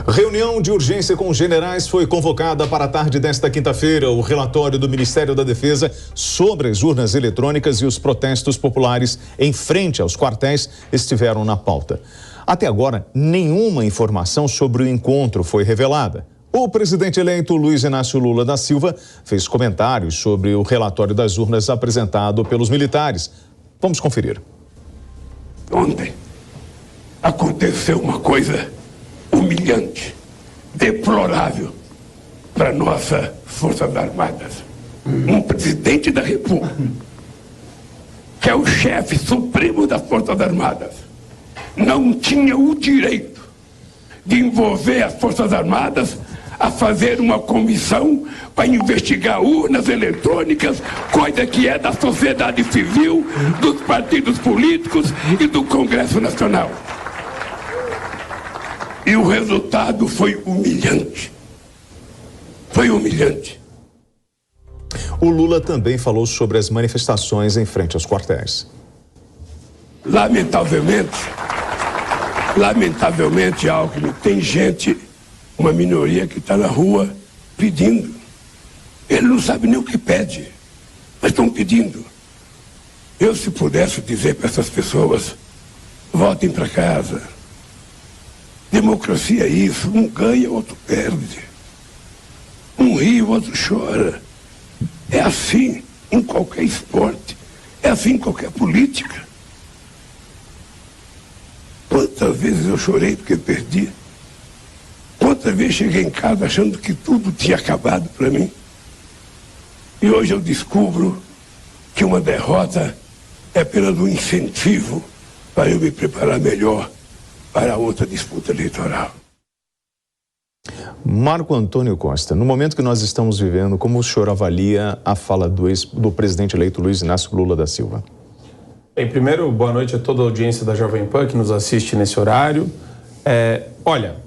Reunião de urgência com generais foi convocada para a tarde desta quinta-feira. O relatório do Ministério da Defesa sobre as urnas eletrônicas e os protestos populares em frente aos quartéis estiveram na pauta. Até agora, nenhuma informação sobre o encontro foi revelada. O presidente eleito Luiz Inácio Lula da Silva fez comentários sobre o relatório das urnas apresentado pelos militares. Vamos conferir. Ontem aconteceu uma coisa humilhante, deplorável para nossas Forças Armadas. Um presidente da República, que é o chefe supremo das Forças Armadas, não tinha o direito de envolver as Forças Armadas a fazer uma comissão para investigar urnas eletrônicas, coisa que é da sociedade civil, dos partidos políticos e do Congresso Nacional. E o resultado foi humilhante. Foi humilhante. O Lula também falou sobre as manifestações em frente aos quartéis. Lamentavelmente, Alckmin, tem gente, uma minoria que está na rua pedindo. Ele não sabe nem o que pede, mas estão pedindo. Eu, se pudesse dizer para essas pessoas, voltem para casa. Democracia é isso, um ganha, o outro perde. Um ri, o outro chora. É assim em qualquer esporte, é assim em qualquer política. Quantas vezes eu chorei porque perdi? Quantas vezes cheguei em casa achando que tudo tinha acabado para mim? E hoje eu descubro que uma derrota é apenas um incentivo para eu me preparar melhor para outra disputa eleitoral. Marco Antônio Costa, no momento que nós estamos vivendo, como o senhor avalia a fala do presidente eleito Luiz Inácio Lula da Silva? Bem, primeiro, boa noite a toda a audiência da Jovem Pan que nos assiste nesse horário. Olha,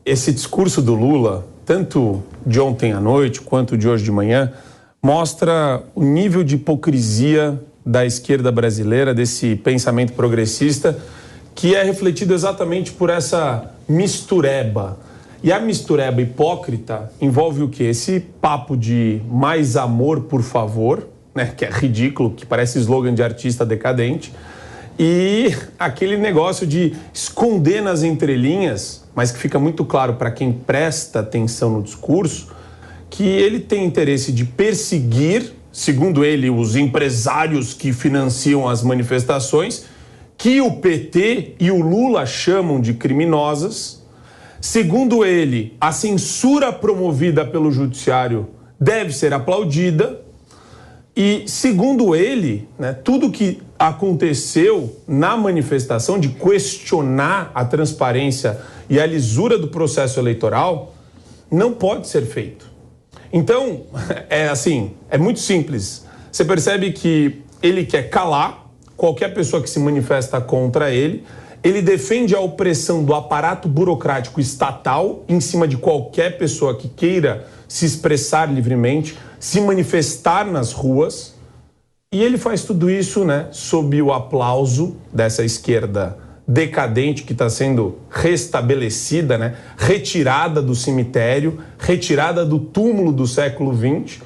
esse discurso do Lula, tanto de ontem à noite quanto de hoje de manhã, mostra o nível de hipocrisia da esquerda brasileira, desse pensamento progressista, que é refletido exatamente por essa mistureba. E a mistureba hipócrita envolve o quê? Esse papo de mais amor, por favor, né, que é ridículo, que parece slogan de artista decadente, e aquele negócio de esconder nas entrelinhas, mas que fica muito claro para quem presta atenção no discurso, que ele tem interesse de perseguir, segundo ele, os empresários que financiam as manifestações, que o PT e o Lula chamam de criminosas. Segundo ele, a censura promovida pelo judiciário deve ser aplaudida. E, segundo ele, né, tudo que aconteceu na manifestação de questionar a transparência e a lisura do processo eleitoral não pode ser feito. Então, é muito simples. Você percebe que ele quer calar qualquer pessoa que se manifesta contra ele. Ele defende a opressão do aparato burocrático estatal em cima de qualquer pessoa que queira se expressar livremente, se manifestar nas ruas. E ele faz tudo isso, né, sob o aplauso dessa esquerda decadente que está sendo restabelecida, né, retirada do cemitério, retirada do túmulo do século XX,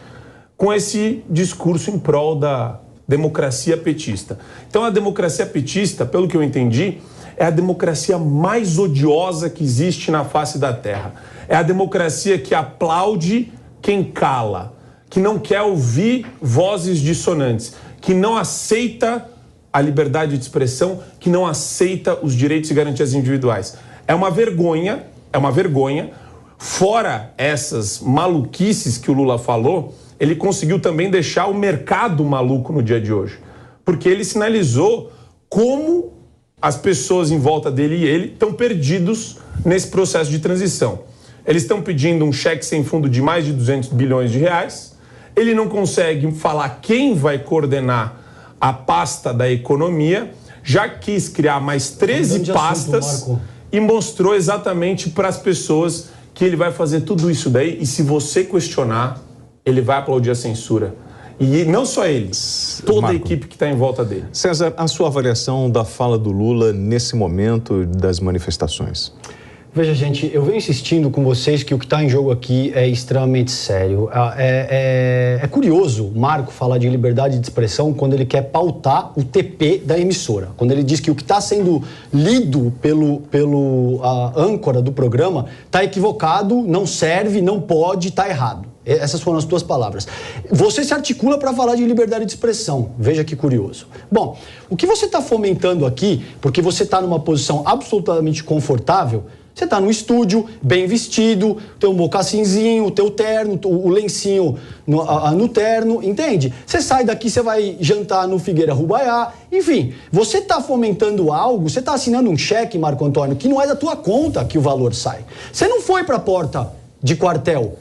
com esse discurso em prol da democracia petista. Então a democracia petista, pelo que eu entendi, é a democracia mais odiosa que existe na face da terra. É a democracia que aplaude quem cala, que não quer ouvir vozes dissonantes, que não aceita a liberdade de expressão, que não aceita os direitos e garantias individuais. É uma vergonha. Fora essas maluquices que o Lula falou, ele conseguiu também deixar o mercado maluco no dia de hoje. Porque ele sinalizou como as pessoas em volta dele e ele estão perdidos nesse processo de transição. Eles estão pedindo um cheque sem fundo de mais de 200 bilhões de reais. Ele não consegue falar quem vai coordenar a pasta da economia. Já quis criar mais 13 pastas e mostrou exatamente para as pessoas que ele vai fazer tudo isso daí. E se você questionar, ele vai aplaudir a censura. E não só ele, toda Marco, a equipe que está em volta dele. César, a sua avaliação da fala do Lula nesse momento das manifestações? Veja, gente, eu venho insistindo com vocês que o que está em jogo aqui é extremamente sério. É curioso o Marco falar de liberdade de expressão quando ele quer pautar o TP da emissora. Quando ele diz que o que está sendo lido pelo âncora do programa está equivocado, não serve, não pode, está errado. Essas foram as tuas palavras. Você se articula para falar de liberdade de expressão. Veja que curioso. Bom, o que você está fomentando aqui, porque você está numa posição absolutamente confortável, você está no estúdio, bem vestido, teu mocassinzinho, o teu terno, o lencinho no terno, entende? Você sai daqui, você vai jantar no Figueira Rubaiá, enfim, você está fomentando algo, você está assinando um cheque, Marco Antônio, que não é da tua conta que o valor sai. Você não foi para a porta de quartel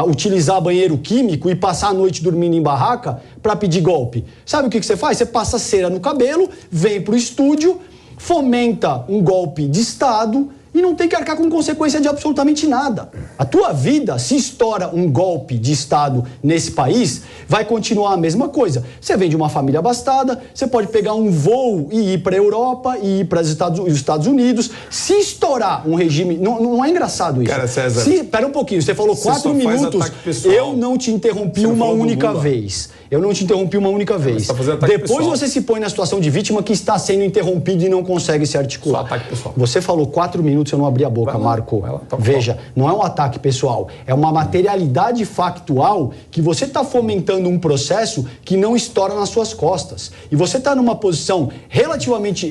utilizar banheiro químico e passar a noite dormindo em barraca para pedir golpe. Sabe o que você faz? Você passa cera no cabelo, vem para o estúdio, fomenta um golpe de Estado e não tem que arcar com consequência de absolutamente nada. A tua vida, se estoura um golpe de Estado nesse país, vai continuar a mesma coisa. Você vem de uma família abastada, você pode pegar um voo e ir para a Europa, e ir para os Estados Unidos. Se estourar um regime... Não é engraçado isso. Cara, César... Espera um pouquinho, você falou 4 minutos, eu não te interrompi uma única vez. Eu não te interrompi uma única vez. Depois você se põe na situação de vítima que está sendo interrompido e não consegue se articular. Só ataque pessoal. Você falou 4 minutos, eu não abri a boca, Marco. Veja, não é um ataque pessoal, é uma materialidade factual que você está fomentando um processo que não estoura nas suas costas. E você está numa posição absolutamente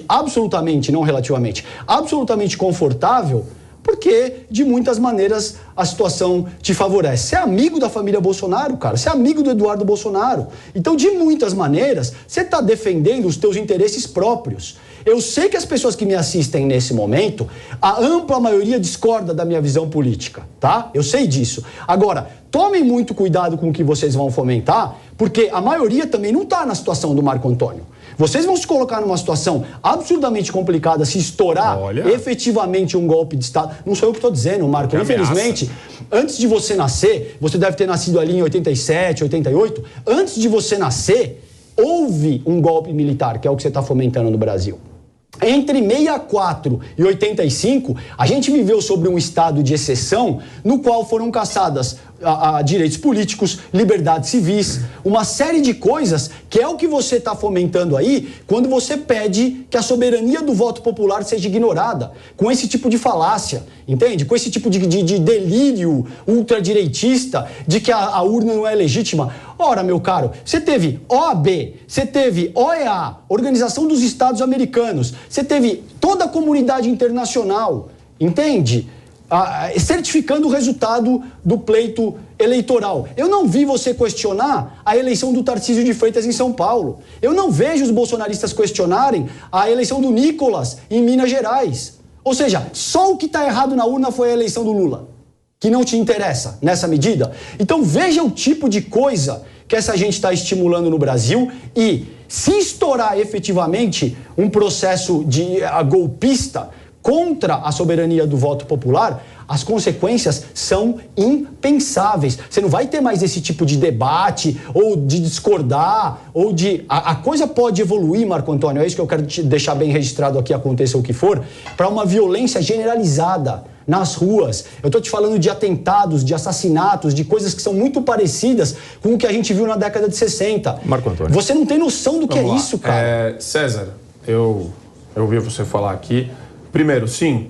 confortável, porque, de muitas maneiras, a situação te favorece. Você é amigo da família Bolsonaro, cara. Você é amigo do Eduardo Bolsonaro. Então, de muitas maneiras, você está defendendo os teus interesses próprios. Eu sei que as pessoas que me assistem nesse momento, a ampla maioria discorda da minha visão política, tá? Eu sei disso. Agora, tomem muito cuidado com o que vocês vão fomentar, porque a maioria também não está na situação do Marco Antônio. Vocês vão se colocar numa situação absurdamente complicada se estourar efetivamente um golpe de Estado. Não sou eu que estou dizendo, Marco. Infelizmente, antes de você nascer, você deve ter nascido ali em 87, 88. Antes de você nascer, houve um golpe militar, que é o que você está fomentando no Brasil. Entre 64 e 85, a gente viveu sobre um estado de exceção no qual foram cassadas direitos políticos, liberdades civis, uma série de coisas que é o que você está fomentando aí quando você pede que a soberania do voto popular seja ignorada, com esse tipo de falácia, entende? Com esse tipo de delírio ultradireitista de que a urna não é legítima. Ora, meu caro, você teve OAB, você teve OEA, Organização dos Estados Americanos, você teve toda a comunidade internacional, entende? Certificando o resultado do pleito eleitoral. Eu não vi você questionar a eleição do Tarcísio de Freitas em São Paulo. Eu não vejo os bolsonaristas questionarem a eleição do Nicolas em Minas Gerais. Ou seja, só o que está errado na urna foi a eleição do Lula, que não te interessa nessa medida. Então veja o tipo de coisa que essa gente está estimulando no Brasil e se estourar efetivamente um processo de golpista contra a soberania do voto popular, as consequências são impensáveis. Você não vai ter mais esse tipo de debate, ou de discordar, ou de... A coisa pode evoluir, Marco Antônio, é isso que eu quero te deixar bem registrado aqui, aconteça o que for, para uma violência generalizada nas ruas. Eu estou te falando de atentados, de assassinatos, de coisas que são muito parecidas com o que a gente viu na década de 60. Marco Antônio. Você não tem noção do que é isso, cara. César, eu ouvi você falar aqui. Primeiro, sim,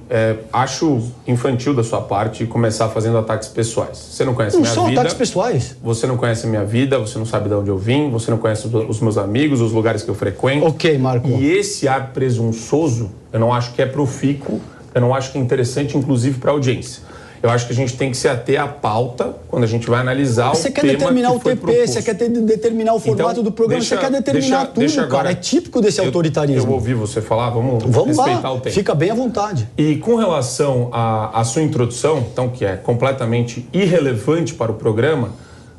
acho infantil da sua parte começar fazendo ataques pessoais. Você não conhece a minha vida. Não são ataques pessoais. Você não conhece a minha vida, você não sabe de onde eu vim, você não conhece os meus amigos, os lugares que eu frequento. Ok, Marco. E esse ar presunçoso, eu não acho que é profícuo, eu não acho que é interessante, inclusive, para a audiência. Eu acho que a gente tem que se ater à pauta quando a gente vai analisar o tema que foi proposto. Você quer determinar o TP, você quer determinar o formato do programa, você quer determinar tudo, cara. É típico desse autoritarismo. Eu ouvi você falar, vamos respeitar lá, o tempo. Fica bem à vontade. E com relação à sua introdução, então, que é completamente irrelevante para o programa,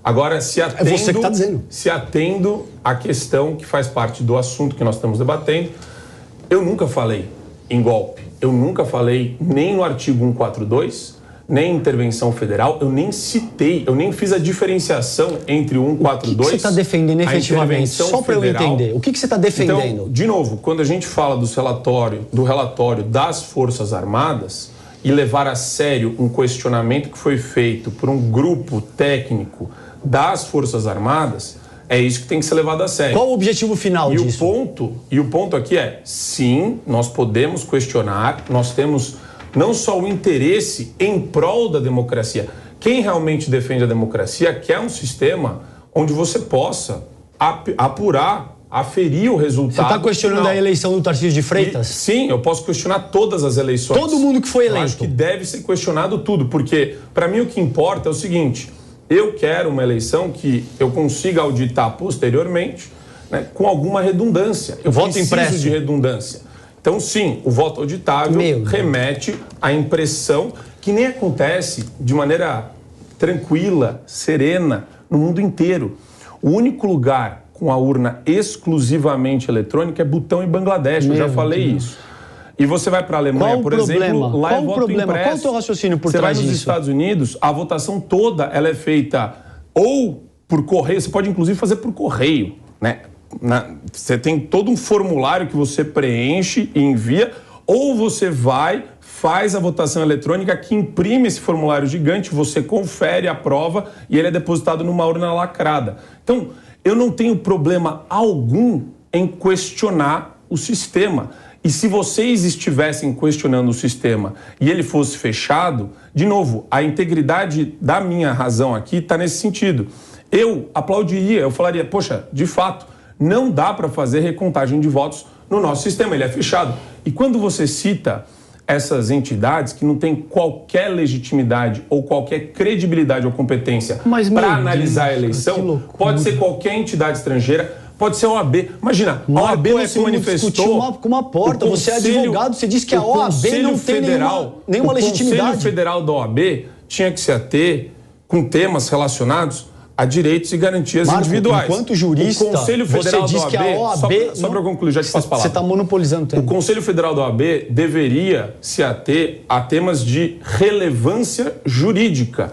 agora se atendo, é você que está dizendo. Se atendo à questão que faz parte do assunto que nós estamos debatendo, eu nunca falei em golpe. Eu nunca falei nem no artigo 142, nem intervenção federal, eu nem citei, eu nem fiz a diferenciação entre o 142... O que você está defendendo efetivamente? Só para eu entender. O que você está defendendo? Então, de novo, quando a gente fala do relatório das Forças Armadas, e levar a sério um questionamento que foi feito por um grupo técnico das Forças Armadas, é isso que tem que ser levado a sério. Qual o objetivo final disso? O ponto aqui é, sim, nós podemos questionar, nós temos não só o interesse em prol da democracia. Quem realmente defende a democracia quer um sistema onde você possa apurar, aferir o resultado. Você está questionando a eleição do Tarcísio de Freitas? Sim, eu posso questionar todas as eleições. Todo mundo que foi eleito. Eu acho que deve ser questionado tudo, porque para mim o que importa é o seguinte, eu quero uma eleição que eu consiga auditar posteriormente, né, com alguma redundância. Eu voto preciso impresso de redundância. Então, sim, o voto auditável remete à impressão que nem acontece de maneira tranquila, serena, no mundo inteiro. O único lugar com a urna exclusivamente eletrônica é Butão e Bangladesh, eu já falei isso. E você vai para a Alemanha, por exemplo, lá é voto impresso. Qual o teu raciocínio por trás disso? Você vai nos Estados Unidos, a votação toda ela é feita ou por correio, você pode inclusive fazer por correio, né? Você tem todo um formulário que você preenche e envia, ou você vai, faz a votação eletrônica, que imprime esse formulário gigante, você confere a prova e ele é depositado numa urna lacrada. Então, eu não tenho problema algum em questionar o sistema. E se vocês estivessem questionando o sistema e ele fosse fechado, de novo, a integridade da minha razão aqui está nesse sentido. Eu aplaudiria, eu falaria, poxa, de fato, não dá para fazer recontagem de votos no nosso sistema, ele é fechado. E quando você cita essas entidades que não têm qualquer legitimidade ou qualquer credibilidade ou competência para analisar a eleição, pode ser qualquer entidade estrangeira, pode ser a OAB. Imagina, a OAB não se manifestou com uma porta. Você é advogado, você diz que a OAB não tem nenhuma legitimidade. O Conselho Federal da OAB tinha que se ater com temas relacionados a direitos e garantias individuais. Enquanto jurista, o Conselho Federal você diz que a OAB... Só para concluir, já te passo a palavra. Você está monopolizando o tempo. O Conselho Federal da OAB deveria se ater a temas de relevância jurídica,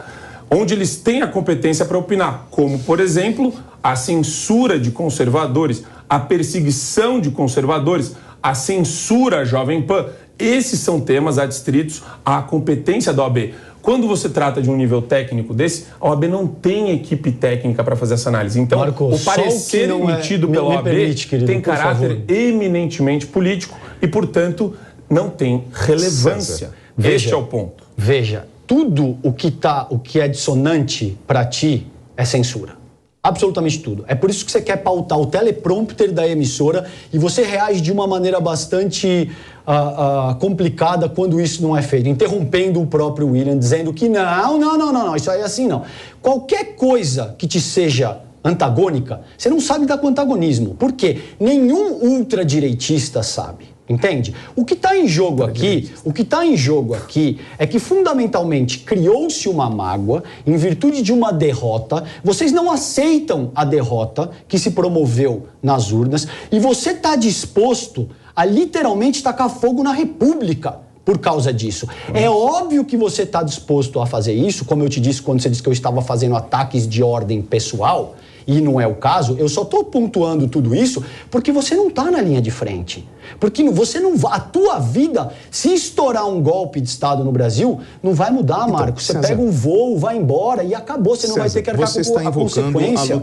onde eles têm a competência para opinar, como, por exemplo, a censura de conservadores, a perseguição de conservadores, a censura à Jovem Pan. Esses são temas adstritos à competência da OAB. Quando você trata de um nível técnico desse, a OAB não tem equipe técnica para fazer essa análise. Então, Marco, o parecer emitido pela OAB tem caráter eminentemente político e, portanto, não tem relevância. Este é o ponto. Veja, tudo o que é dissonante para ti é censura. Absolutamente tudo. É por isso que você quer pautar o teleprompter da emissora e você reage de uma maneira bastante complicada quando isso não é feito, interrompendo o próprio William, dizendo que não, isso aí é assim não. Qualquer coisa que te seja antagônica, você não sabe dar com antagonismo. Por quê? Nenhum ultradireitista sabe. Entende? O que está em jogo aqui é que fundamentalmente criou-se uma mágoa em virtude de uma derrota. Vocês não aceitam a derrota que se promoveu nas urnas e você está disposto a literalmente tacar fogo na República por causa disso. É óbvio que você está disposto a fazer isso, como eu te disse quando você disse que eu estava fazendo ataques de ordem pessoal, e não é o caso. Eu só estou pontuando tudo isso porque você não está na linha de frente. Porque você não vai, a tua vida, se estourar um golpe de Estado no Brasil, não vai mudar, Marco. Você pega um voo, vai embora e acabou. Você não vai ter que arcar com a consequência.